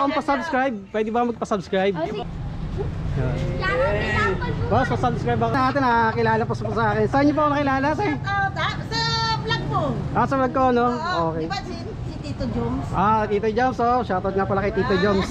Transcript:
akong pa-subscribe. Pwede ba magpa-subscribe? Oh, sige. Boss, pa-subscribe ako natin. Nakakilala po sa akin. Saan niyo po ako nakilala? Sa vlog mo. Sa vlog ko, no? Oo, Okay. di ba si Tito Joms? Tito Joms. Oh, shoutout nga pala kay Tito Joms.